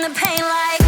the pain like.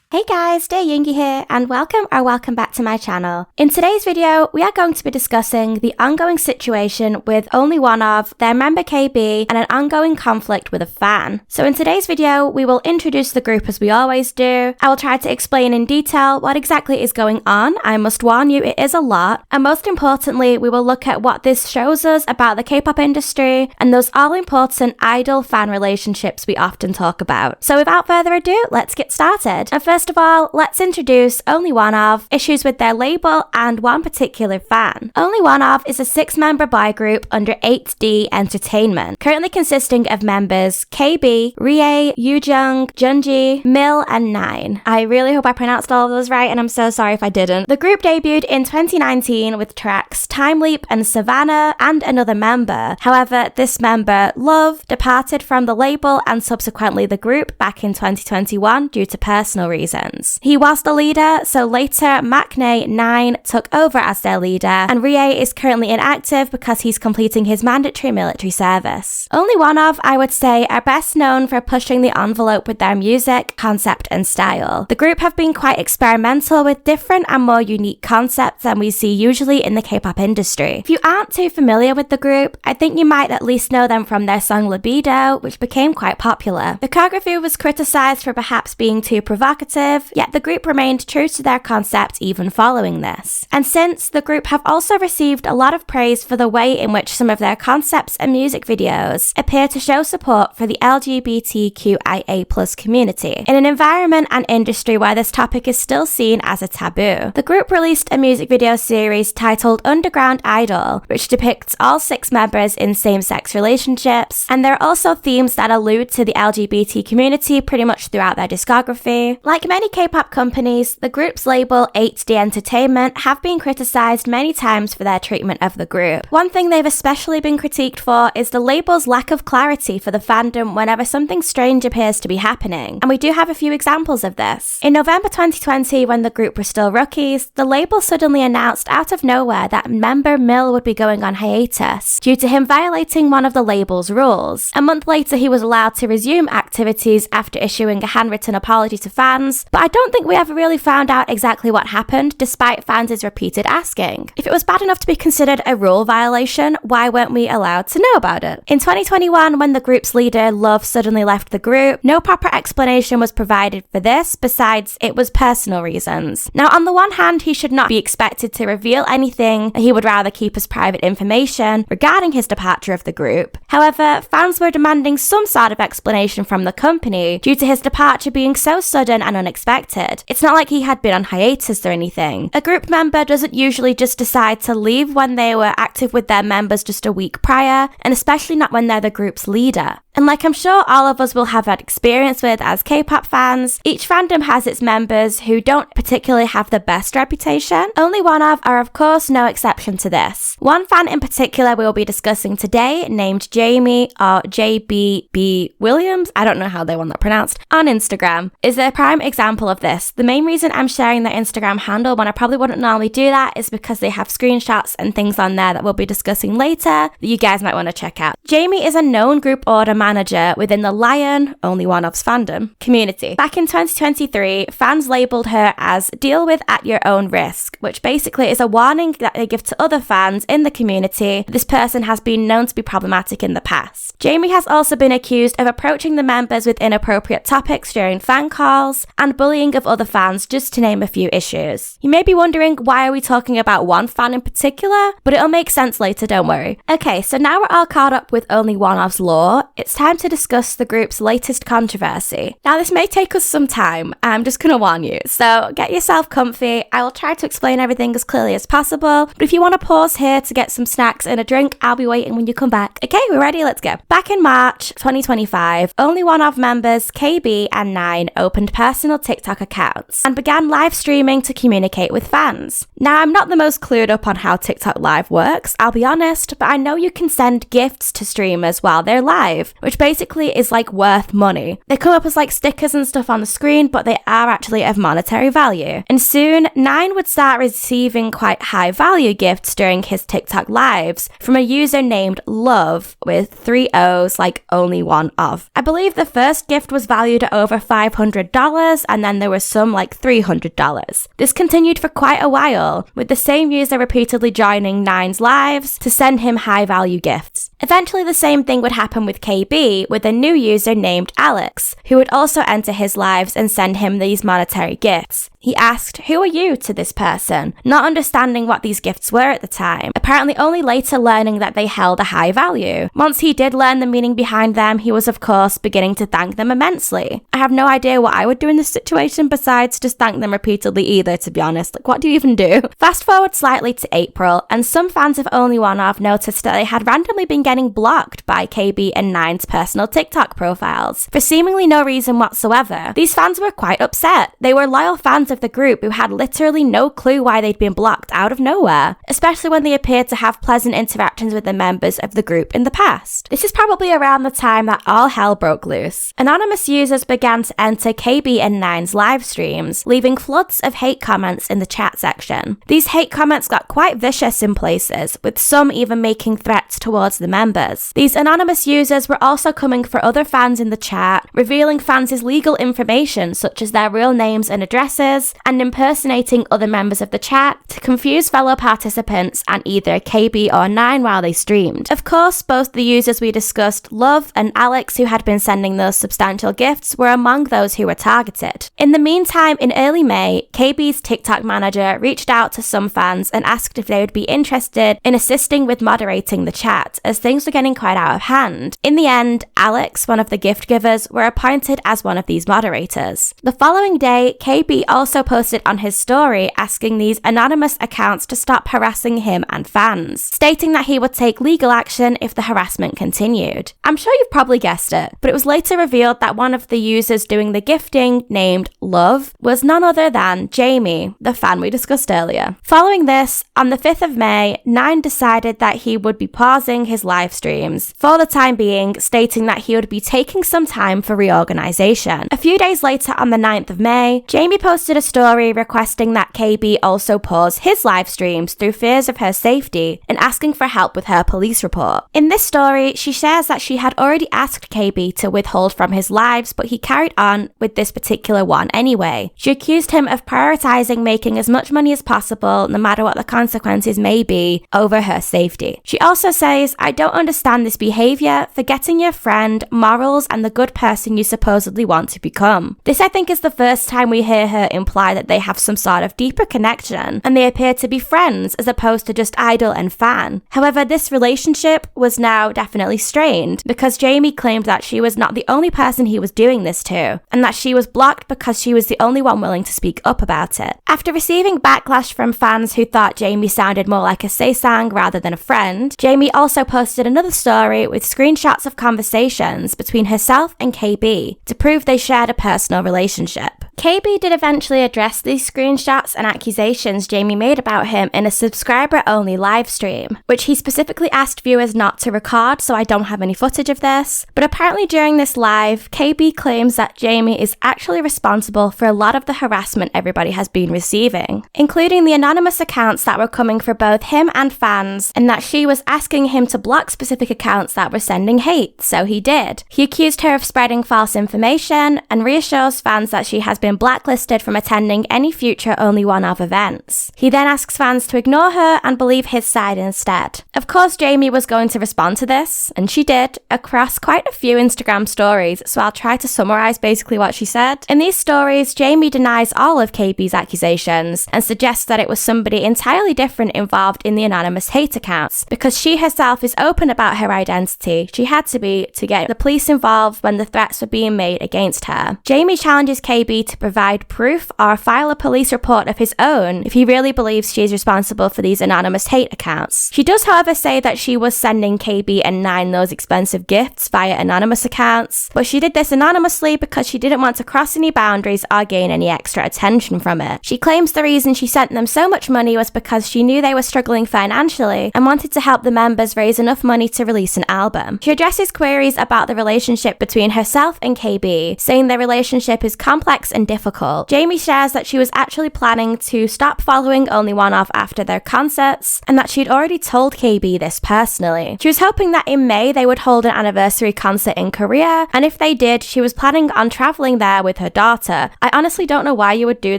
Hey guys, dearyoongi here, and welcome back to my channel. In today's video, we are going to be discussing the ongoing situation with OnlyOneOf, their member KB, and an ongoing conflict with a fan. So in today's video, we will introduce the group as we always do. I will try to explain in detail what exactly is going on. I must warn you, it is a lot. And most importantly, we will look at what this shows us about the K-pop industry and those all-important idol-fan relationships we often talk about. So without further ado, let's get started. And first of all, let's introduce OnlyOneOf, issues with their label, and one particular fan. OnlyOneOf is a 6-member boy group under 8D Entertainment, currently consisting of members KB, Rie, yoojung, junji, Mill, and 9. I really hope I pronounced all of those right, and I'm so sorry if I didn't. The group debuted in 2019 with tracks Time Leap and Savannah and another member. However, this member, Love, departed from the label and subsequently the group back in 2021 due to personal reasons. He was the leader, so later Maknae 9 took over as their leader, and Rie is currently inactive because he's completing his mandatory military service. OnlyOneOf, I would say, are best known for pushing the envelope with their music, concept, and style. The group have been quite experimental with different and more unique concepts than we see usually in the K-pop industry. If you aren't too familiar with the group, I think you might at least know them from their song Libido, which became quite popular. The choreography was criticized for perhaps being too provocative, yet the group remained true to their concept even following this. And since, the group have also received a lot of praise for the way in which some of their concepts and music videos appear to show support for the LGBTQIA+ community, in an environment and industry where this topic is still seen as a taboo. The group released a music video series titled Underground Idol, which depicts all 6 members in same-sex relationships, and there are also themes that allude to the LGBT community pretty much throughout their discography. Like many K-pop companies, the group's label 8D Entertainment have been criticized many times for their treatment of the group. One thing they've especially been critiqued for is the label's lack of clarity for the fandom whenever something strange appears to be happening, and we do have a few examples of this. In November 2020, when the group were still rookies, the label suddenly announced out of nowhere that member Mill would be going on hiatus due to him violating one of the label's rules. A month later, he was allowed to resume activities after issuing a handwritten apology to fans, but I don't think we ever really found out exactly what happened, despite fans' repeated asking. If it was bad enough to be considered a rule violation, why weren't we allowed to know about it? In 2021, when the group's leader, Love, suddenly left the group, no proper explanation was provided for this, besides it was personal reasons. Now, on the one hand, he should not be expected to reveal anything, he would rather keep as private information regarding his departure of the group. However, fans were demanding some sort of explanation from the company due to his departure being so sudden and unexpected. It's not like he had been on hiatus or anything. A group member doesn't usually just decide to leave when they were active with their members just a week prior, and especially not when they're the group's leader. And like I'm sure all of us will have had experience with as K-pop fans, each fandom has its members who don't particularly have the best reputation. OnlyOneOf are of course no exception to this. One fan in particular we will be discussing today, named Jamie, or JBB Williams, I don't know how they want that pronounced, on Instagram, is a prime example of this. The main reason I'm sharing their Instagram handle when I probably wouldn't normally do that is because they have screenshots and things on there that we'll be discussing later that you guys might want to check out. Jamie is a known group order manager within the OnlyOneOf's fandom community. Back in 2023, fans labelled her as "deal with at your own risk," which basically is a warning that they give to other fans in the community that this person has been known to be problematic in the past. Jamie has also been accused of approaching the members with inappropriate topics during fan calls and bullying of other fans, just to name a few issues. You may be wondering, why are we talking about one fan in particular? But it'll make sense later, don't worry. Okay, so now we're all caught up with OnlyOneOf's lore, it's time to discuss the group's latest controversy. Now this may take us some time, I'm just gonna warn you, so get yourself comfy. I will try to explain everything as clearly as possible, but if you want to pause here to get some snacks and a drink, I'll be waiting when you come back. Okay, we're ready, let's go. Back in March 2025, OnlyOneOf members KB and 9 opened personal TikTok accounts and began live streaming to communicate with fans. Now I'm not the most clued up on how TikTok Live works, I'll be honest, but I know you can send gifts to streamers while they're live, which basically is like worth money. They come up as like stickers and stuff on the screen, but they are actually of monetary value. And soon, Nine would start receiving quite high value gifts during his TikTok lives from a user named Love with 3 O's like OnlyOneOf. I believe the first gift was valued at over $500 and then there was some like $300. This continued for quite a while, with the same user repeatedly joining Nine's lives to send him high value gifts. Eventually the same thing would happen with KB with a new user named Alex, who would also enter his lives and send him these monetary gifts. He asked, "Who are you?" to this person, not understanding what these gifts were at the time, apparently only later learning that they held a high value. Once he did learn the meaning behind them, he was of course beginning to thank them immensely. I have no idea what I would do in this situation besides just thank them repeatedly either, to be honest. Like, what do you even do? Fast forward slightly to April, and some fans of OnlyOneOf noticed that they had randomly been getting blocked by KB and Nine's personal TikTok profiles for seemingly no reason whatsoever. These fans were quite upset. They were loyal fans of the group who had literally no clue why they'd been blocked out of nowhere, especially when they appeared to have pleasant interactions with the members of the group in the past. This is probably around the time that all hell broke loose. Anonymous users began to enter KB and Nine's live streams, leaving floods of hate comments in the chat section. These hate comments got quite vicious in places, with some even making threats towards the members. These anonymous users were also coming for other fans in the chat, revealing fans' legal information such as their real names and addresses, and impersonating other members of the chat to confuse fellow participants and either KB or Nine while they streamed. Of course, both the users we discussed, Love and Alex, who had been sending those substantial gifts, were among those who were targeted. In the meantime, in early May, KB's TikTok manager reached out to some fans and asked if they would be interested in assisting with moderating the chat, as things were getting quite out of hand. In the end, Alex, one of the gift givers, were appointed as one of these moderators. The following day, KB also posted on his story asking these anonymous accounts to stop harassing him and fans, stating that he would take legal action if the harassment continued. I'm sure you've probably guessed it, but it was later revealed that one of the users doing the gifting, named Love, was none other than Jamie, the fan we discussed earlier. Following this, on the 5th of May, Nine decided that he would be pausing his live streams for the time being, stating that he would be taking some time for reorganization. A few days later, on the 9th of May, Jamie posted a story requesting that KB also pause his live streams through fears of her safety and asking for help with her police report. In this story, she shares that she had already asked KB to withhold from his lives, but he carried on with this particular one anyway. She accused him of prioritizing making as much money as possible, no matter what the consequences may be, over her safety. She also says, "I don't understand this behavior, forgetting your friend, morals, and the good person you supposedly want to become." This, I think, is the first time we hear her imply that they have some sort of deeper connection, and they appear to be friends as opposed to just idol and fan. However, this relationship was now definitely strained, because Jamie claimed that she was not the only person he was doing this to, and that she was blocked because she was the only one willing to speak up about it. After receiving backlash from fans who thought Jamie sounded more like a saesang rather than a friend, Jamie also posted another story with screenshots of conversations between herself and KB to prove they shared a personal relationship. KB did eventually address these screenshots and accusations Jamie made about him in a subscriber-only live stream, which he specifically asked viewers not to record, so I don't have any footage of this. But apparently during this live, KB claims that Jamie is actually responsible for a lot of the harassment everybody has been receiving, including the anonymous accounts that were coming for both him and fans, and that she was asking him to block specific accounts that were sending hate, so he did. He accused her of spreading false information and reassures fans that she has been blacklisted from attending any future OnlyOneOf events. He then asks fans to ignore her and believe his side instead. Of course, Jamie was going to respond to this, and she did, across quite a few Instagram stories, so I'll try to summarize basically what she said. In these stories, Jamie denies all of KB's accusations and suggests that it was somebody entirely different involved in the anonymous hate accounts. Because she herself is open about her identity, she had to be to get the police involved when the threats were being made against her. Jamie challenges KB to to provide proof or file a police report of his own if he really believes she is responsible for these anonymous hate accounts. She does, however, say that she was sending KB and Nine those expensive gifts via anonymous accounts, but she did this anonymously because she didn't want to cross any boundaries or gain any extra attention from it. She claims the reason she sent them so much money was because she knew they were struggling financially and wanted to help the members raise enough money to release an album. She addresses queries about the relationship between herself and KB, saying their relationship is complex and difficult. Jamie shares that she was actually planning to stop following OnlyOneOf after their concerts, and that she'd already told KB this personally. She was hoping that in May they would hold an anniversary concert in Korea, and if they did, she was planning on traveling there with her daughter. I honestly don't know why you would do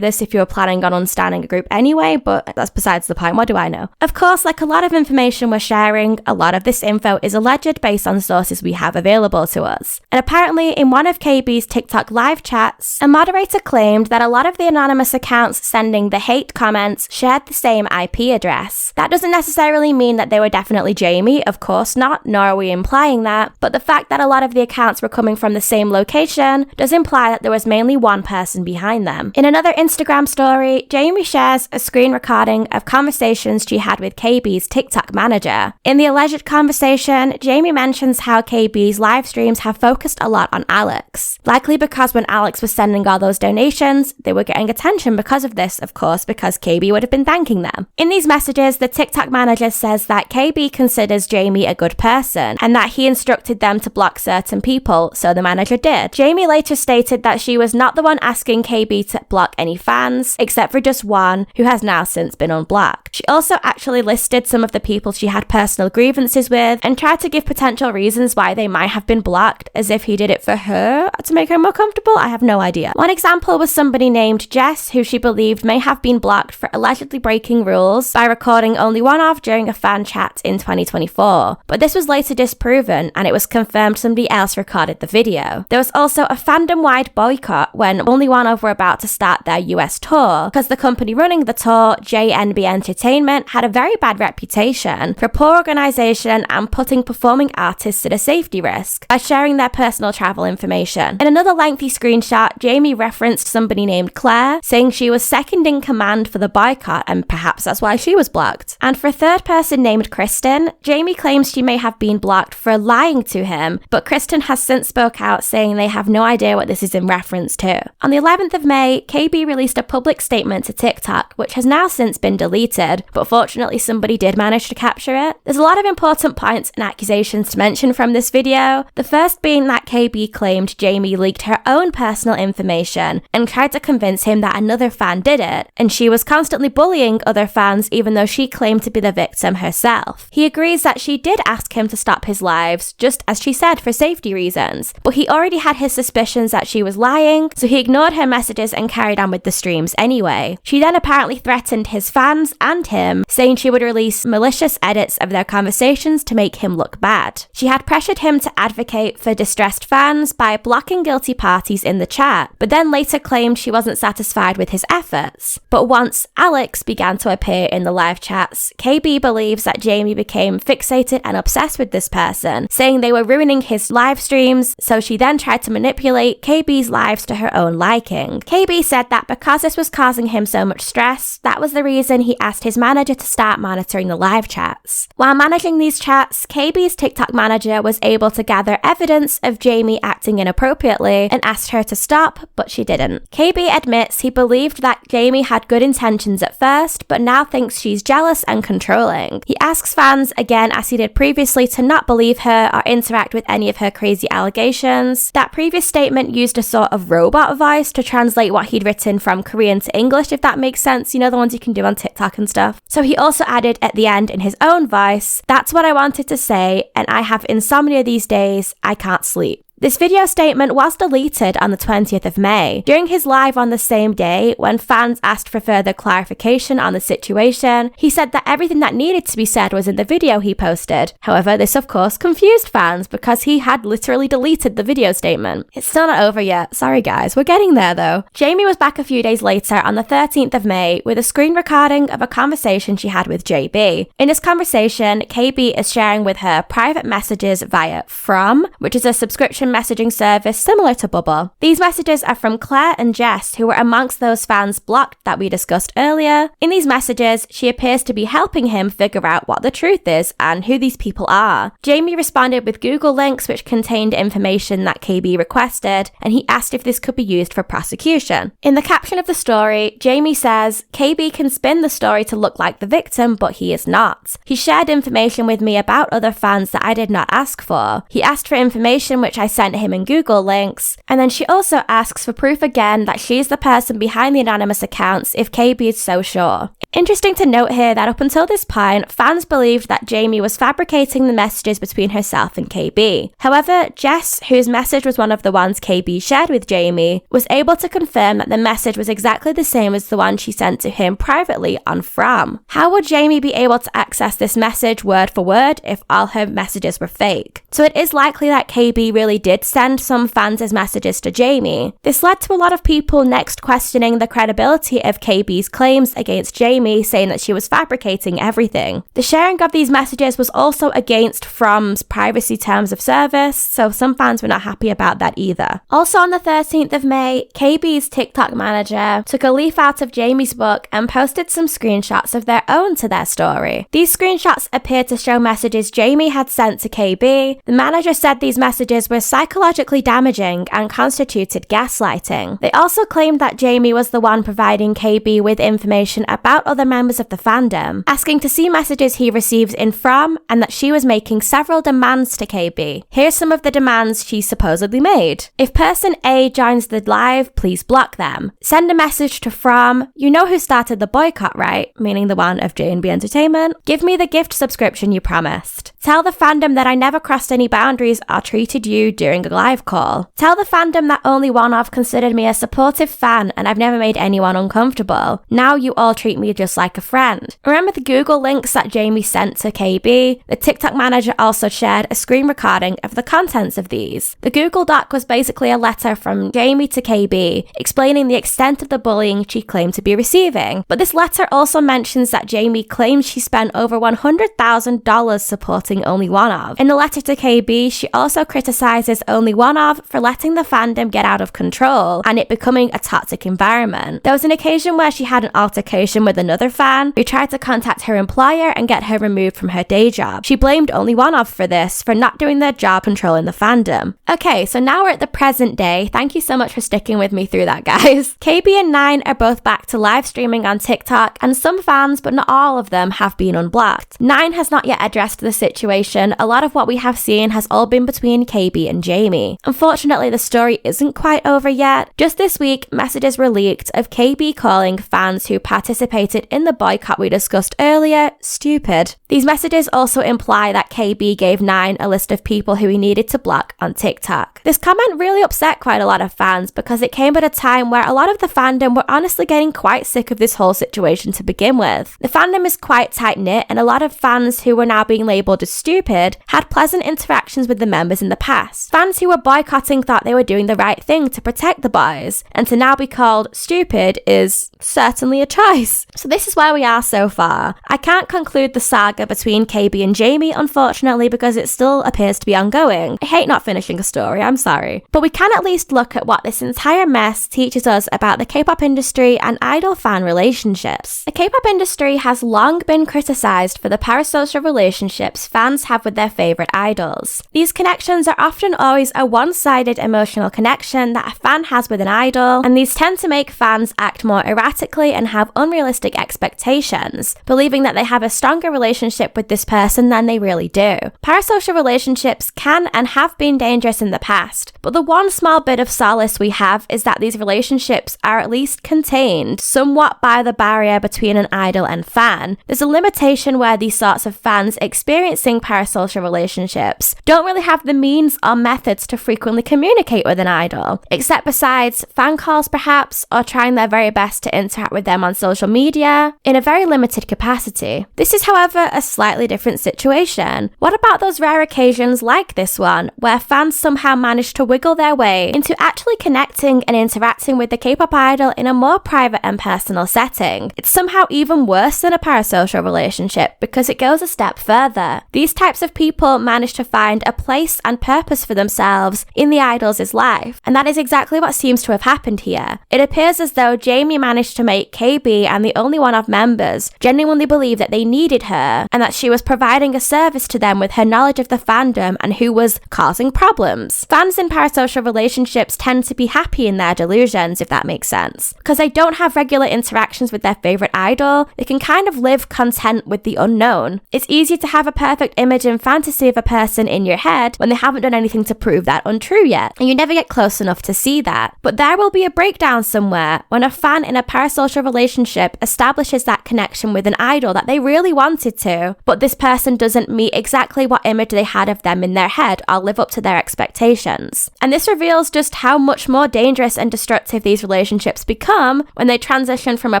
this if you were planning on unstanding a group anyway, but that's besides the point. What do I know? Of course, like a lot of information we're sharing, a lot of this info is alleged based on sources we have available to us. And apparently, in one of KB's TikTok live chats, a moderator claimed that a lot of the anonymous accounts sending the hate comments shared the same IP address. That doesn't necessarily mean that they were definitely Jamie, of course not, nor are we implying that, but the fact that a lot of the accounts were coming from the same location does imply that there was mainly one person behind them. In another Instagram story, Jamie shares a screen recording of conversations she had with KB's TikTok manager. In the alleged conversation, Jamie mentions how KB's live streams have focused a lot on Alex. Likely because when Alex was sending all those donations, they were getting attention because of this, of course, because KB would have been thanking them. In these messages, the TikTok manager says that KB considers Jamie a good person and that he instructed them to block certain people, so the manager did. Jamie later stated that she was not the one asking KB to block any fans, except for just one, who has now since been unblocked. She also actually listed some of the people she had personal grievances with and tried to give potential reasons why they might have been blocked, as if he did it for her to make her more comfortable. I have no idea. One example was somebody named Jess, who she believed may have been blocked for allegedly breaking rules by recording OnlyOneOf during a fan chat in 2024. But this was later disproven, and it was confirmed somebody else recorded the video. There was also a fandom-wide boycott when OnlyOneOf were about to start their US tour, because the company running the tour, JNB Entertainment, had a very bad reputation for poor organisation and putting performing artists at a safety risk by sharing their personal travel information. In another lengthy screenshot, Jamie referenced somebody named Claire, saying she was second in command for the boycott and perhaps that's why she was blocked. And for a third person named Kristen, Jamie claims she may have been blocked for lying to him, but Kristen has since spoke out saying they have no idea what this is in reference to. On the 11th of May, KB released a public statement to TikTok, which has now since been deleted, but fortunately somebody did manage to capture it. There's a lot of important points and accusations to mention from this video, the first being that KB claimed Jamie leaked her own personal information and tried to convince him that another fan did it, and she was constantly bullying other fans even though she claimed to be the victim herself. He agrees that she did ask him to stop his lives, just as she said, for safety reasons, but he already had his suspicions that she was lying, so he ignored her messages and carried on with the streams anyway. She then apparently threatened his fans and him, saying she would release malicious edits of their conversations to make him look bad. She had pressured him to advocate for distressed fans by blocking guilty parties in the chat, but then later claimed she wasn't satisfied with his efforts. But once Alex began to appear in the live chats, KB believes that Jamie became fixated and obsessed with this person, saying they were ruining his live streams, so she then tried to manipulate KB's lives to her own liking. KB said that because this was causing him so much stress, that was the reason he asked his manager to start monitoring the live chats. While managing these chats, KB's TikTok manager was able to gather evidence of Jamie acting inappropriately and asked her to stop, but she didn't. KB admits he believed that Jamie had good intentions at first, but now thinks she's jealous and controlling. He asks fans, again as he did previously, to not believe her or interact with any of her crazy allegations. That previous statement used a sort of robot voice to translate what he'd written from Korean to English, if that makes sense, you know, the ones you can do on TikTok and stuff. So he also added at the end in his own voice, "That's what I wanted to say, and I have insomnia these days, I can't sleep." This video statement was deleted on the 20th of May. During his live on the same day, when fans asked for further clarification on the situation, he said that everything that needed to be said was in the video he posted. However, this of course confused fans because he had literally deleted the video statement. It's still not over yet. Sorry guys, we're getting there though. Jamie was back a few days later on the 13th of May with a screen recording of a conversation she had with JB. In this conversation, KB is sharing with her private messages via From, which is a subscription open messaging service similar to Bubble. These messages are from Claire and Jess, who were amongst those fans blocked that we discussed earlier. In these messages, she appears to be helping him figure out what the truth is and who these people are. Jamie responded with Google links which contained information that KB requested, and he asked if this could be used for prosecution. In the caption of the story, Jamie says, KB can spin the story to look like the victim, but he is not. He shared information with me about other fans that I did not ask for. He asked for information which I sent him in Google links, and then she also asks for proof again that she is the person behind the anonymous accounts if KB is so sure. Interesting to note here that up until this point, fans believed that Jamie was fabricating the messages between herself and KB. However, Jess, whose message was one of the ones KB shared with Jamie, was able to confirm that the message was exactly the same as the one she sent to him privately on Fram. How would Jamie be able to access this message word for word if all her messages were fake? So it is likely that KB really did send some fans' messages to Jamie. This led to a lot of people next questioning the credibility of KB's claims against Jamie, saying that she was fabricating everything. The sharing of these messages was also against Fram's privacy terms of service, so some fans were not happy about that either. Also on the 13th of May, KB's TikTok manager took a leaf out of Jamie's book and posted some screenshots of their own to their story. These screenshots appeared to show messages Jamie had sent to KB. The manager said these messages were psychologically damaging and constituted gaslighting. They also claimed that Jamie was the one providing KB with information about other members of the fandom, asking to see messages he received in From, and that she was making several demands to KB. Here's some of the demands she supposedly made. If person A joins the live, please block them. Send a message to From, you know who started the boycott, right? Meaning the one of J&B Entertainment. Give me the gift subscription you promised. Tell the fandom that I never crossed any boundaries or treated you during a live call. Tell the fandom that OnlyOneOf considered me a supportive fan and I've never made anyone uncomfortable. Now you all treat me just like a friend. Remember the Google links that Jamie sent to KB? The TikTok manager also shared a screen recording of the contents of these. The Google Doc was basically a letter from Jamie to KB explaining the extent of the bullying she claimed to be receiving. But this letter also mentions that Jamie claims she spent over $100,000 supporting OnlyOneOf. In the letter to KB, she also criticizes OnlyOneOf for letting the fandom get out of control and it becoming a toxic environment. There was an occasion where she had an altercation with another fan who tried to contact her employer and get her removed from her day job. She blamed OnlyOneOf for this, for not doing their job controlling the fandom. Okay, so now we're at the present day. Thank you so much for sticking with me through that, guys. KB and 9 are both back to live streaming on TikTok, and some fans, but not all of them, have been unblocked. 9 has not yet addressed the situation. A lot of what we have seen has all been between KB and Jamie. Unfortunately, the story isn't quite over yet. Just this week, messages were leaked of KB calling fans who participated in the boycott we discussed earlier stupid. These messages also imply that KB gave 9 a list of people who he needed to block on TikTok. This comment really upset quite a lot of fans because it came at a time where a lot of the fandom were honestly getting quite sick of this whole situation to begin with. The fandom is quite tight-knit, and a lot of fans who were now being labelled as stupid had pleasant interactions with the members in the past. Fans who were boycotting thought they were doing the right thing to protect the boys, and to now be called stupid is certainly a choice. So this is where we are so far. I can't conclude the saga between KB and Jamie, unfortunately, because it still appears to be ongoing. I hate not finishing a story, I'm sorry. But we can at least look at what this entire mess teaches us about the K-pop industry and idol fan relationships. The K-pop industry has long been criticized for the parasocial relationships fans have with their favorite idols. These connections are often always a one-sided emotional connection that a fan has with an idol, and these tend to make fans act more erratically and have unrealistic expectations, believing that they have a stronger relationship with this person than they really do. Parasocial relationships can and have been dangerous in the past, but the one small bit of solace we have is that these relationships are at least contained somewhat by the barrier between an idol and fan. There's a limitation where these sorts of fans experiencing parasocial relationships don't really have the means or methods to frequently communicate with an idol, except besides fan calls perhaps, or trying their very best to interact with them on social media in a very limited capacity. This is, however, a slightly different situation. What about those rare occasions like this one, where fans somehow manage to wiggle their way into actually connecting and interacting with the K-pop idol in a more private and personal setting? It's somehow even worse than a parasocial relationship because it goes a step further. These types of people manage to find a place and purpose for themselves in the idol's life. And that is exactly what seems to have happened here. It appears as though Jamie managed to make KB and the OnlyOneOf members genuinely believe that they needed her and that she was providing a service to them with her knowledge of the fandom and who was causing problems. Fans in parasocial relationships tend to be happy in their delusions, if that makes sense. Because they don't have regular interactions with their favorite idol, they can kind of live content with the unknown. It's easier to have a perfect image and fantasy of a person in your head when they haven't done anything to prove that untrue yet, and you never get close enough to see that. But there will be a breakdown somewhere when a fan in a parasocial relationship establishes that connection with an idol that they really wanted to, but this person doesn't meet exactly what image they had of them in their head or live up to their expectations. And this reveals just how much more dangerous and destructive these relationships become when they transition from a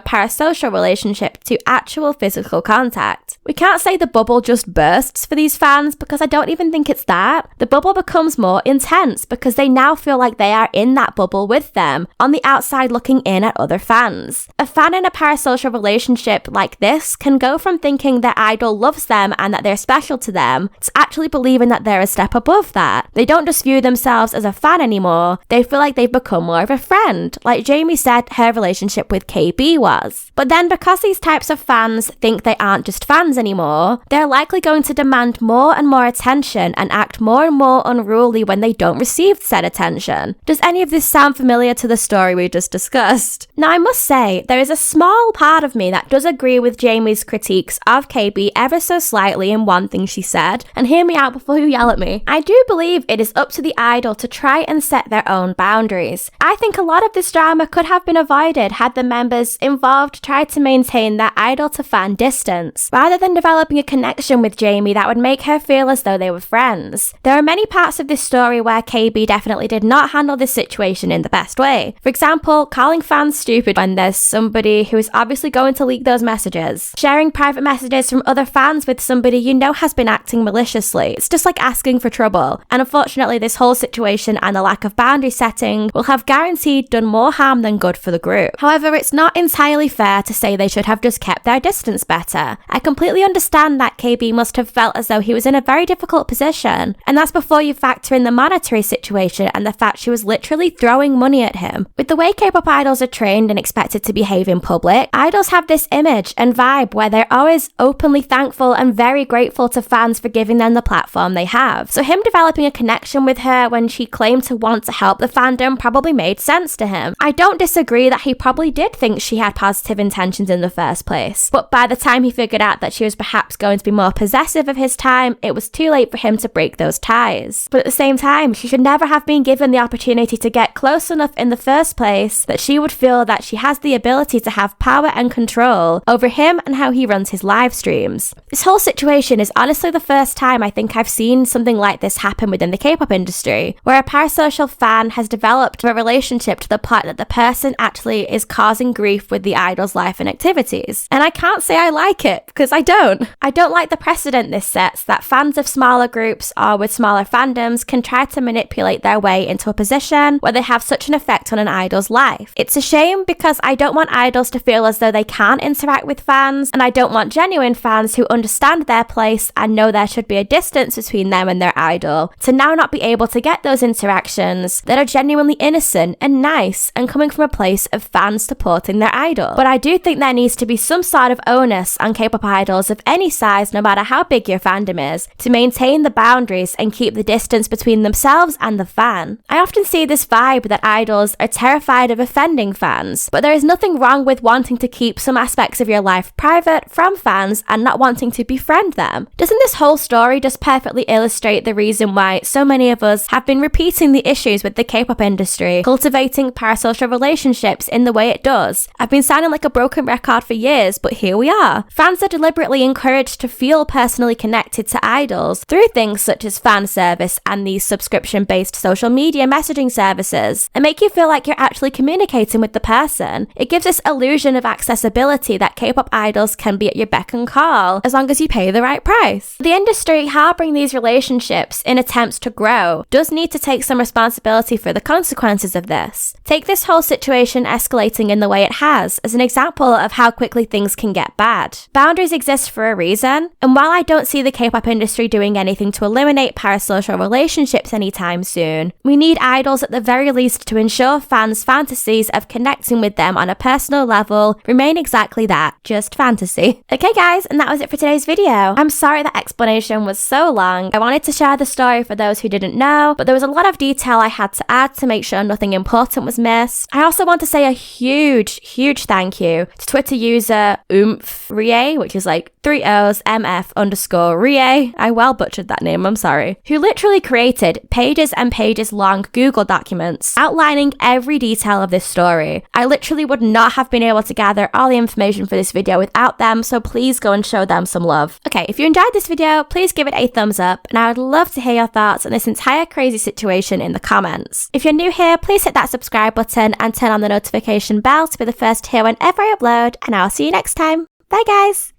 parasocial relationship to actual physical contact. We can't say the bubble just bursts for these fans because I don't even think it's that. The bubble becomes more intense because they now feel like they are in that bubble with them, on the outside looking in at other fans. A fan in a parasocial relationship like this can go from thinking their idol loves them and that they're special to them to actually believing that they're a step above that. They don't just view themselves as a fan anymore, they feel like they've become more of a friend, like Jamie said her relationship with KB was. But then because these types of fans think they aren't just fans anymore, they're likely going to demand more and more attention and act more and more unruly when they don't receive said attention. Does any of this sound familiar to the story we just discussed? Now I must say, there is a small part of me that does agree with Jamie's critiques of KB ever so slightly in one thing she said, and hear me out before you yell at me. I do believe it is up to the idol to try and set their own boundaries. I think a lot of this drama could have been avoided had the members involved tried to maintain their idol to fan distance, rather than developing a connection with Jamie that would make her feel as though they were friends. There are many parts of this story where KB definitely did not handle this situation in the best way. For example, calling fans stupid when there's somebody who is obviously going to leak those messages. Sharing private messages from other fans with somebody you know has been acting maliciously. It's just like asking for trouble. And unfortunately, this whole situation and the lack of boundary setting will have guaranteed done more harm than good for the group. However, it's not entirely fair to say they should have just kept their distance better. I completely understand that KB must have felt as though he was in a very difficult position, and that's before you factor in the monetary situation and the fact she was literally throwing money at him. With the way K-pop idols are trained and expected to behave in public, idols have this image and vibe where they're always openly thankful and very grateful to fans for giving them the platform they have. So him developing a connection with her when she claimed to want to help the fandom probably made sense to him. I don't disagree that he probably did think she had positive intentions in the first place, but by the time he figured out that she was perhaps going to be more possessive of his time, it was too late for him to break those ties. But at the same time, she should never have been given the opportunity to get close enough in the first place that she would feel that she has the ability to have power and control over him and how he runs his live streams. This whole situation is honestly the first time I think I've seen something like this happen within the K-pop industry, where a parasocial fan has developed a relationship to the point that the person actually is causing grief with the idol's life and activities. And I can't say I like it, because I don't. I don't like the precedent this sets that fans of smaller groups or with smaller fandoms can try to manipulate their way into a position where they have such an effect on an idol's life. It's a shame because I don't want idols to feel as though they can't interact with fans, and I don't want genuine fans who understand their place and know there should be a distance between them and their idol to now not be able to get those interactions that are genuinely innocent and nice and coming from a place of fans supporting their idol. But I do think there needs to be some sort of onus on K-pop idols of any size, no matter how big your fandom is, to maintain the boundaries and keep the distance between themselves and the fan. I often see this vibe that idols are terrified of offending fans, but there is nothing wrong with wanting to keep some aspects of your life private from fans and not wanting to befriend them. Doesn't this whole story just perfectly illustrate the reason why so many of us have been repeating the issues with the K-pop industry, cultivating parasocial relationships in the way it does? I've been sounding like a broken record for years, but here we are. Fans are deliberately encouraged to feel personally connected to idols through things such as fan service and these subscription-based social media messaging services, and make you feel like you're actually communicating with the person. It gives this illusion of accessibility that K-pop idols can be at your beck and call as long as you pay the right price. The industry harboring these relationships in attempts to grow does need to take some responsibility for the consequences of this. Take this whole situation escalating in the way it has as an example of how quickly things can get bad. Boundaries exist for a reason, and while I don't see the K-pop industry doing anything to eliminate parasocial relationships relationships anytime soon. We need idols at the very least to ensure fans' fantasies of connecting with them on a personal level remain exactly that, just fantasy. Okay guys, and that was it for today's video. I'm sorry that explanation was so long. I wanted to share the story for those who didn't know, but there was a lot of detail I had to add to make sure nothing important was missed. I also want to say a huge thank you to Twitter user Rie, which is like 3 O's MF_Rie. I well butchered that name, I'm sorry. Who literally created pages and pages long Google documents outlining every detail of this story. I literally would not have been able to gather all the information for this video without them, so please go and show them some love. Okay, if you enjoyed this video, please give it a thumbs up, and I would love to hear your thoughts on this entire crazy situation in the comments. If you're new here, please hit that subscribe button and turn on the notification bell to be the first to hear whenever I upload, and I'll see you next time. Bye guys!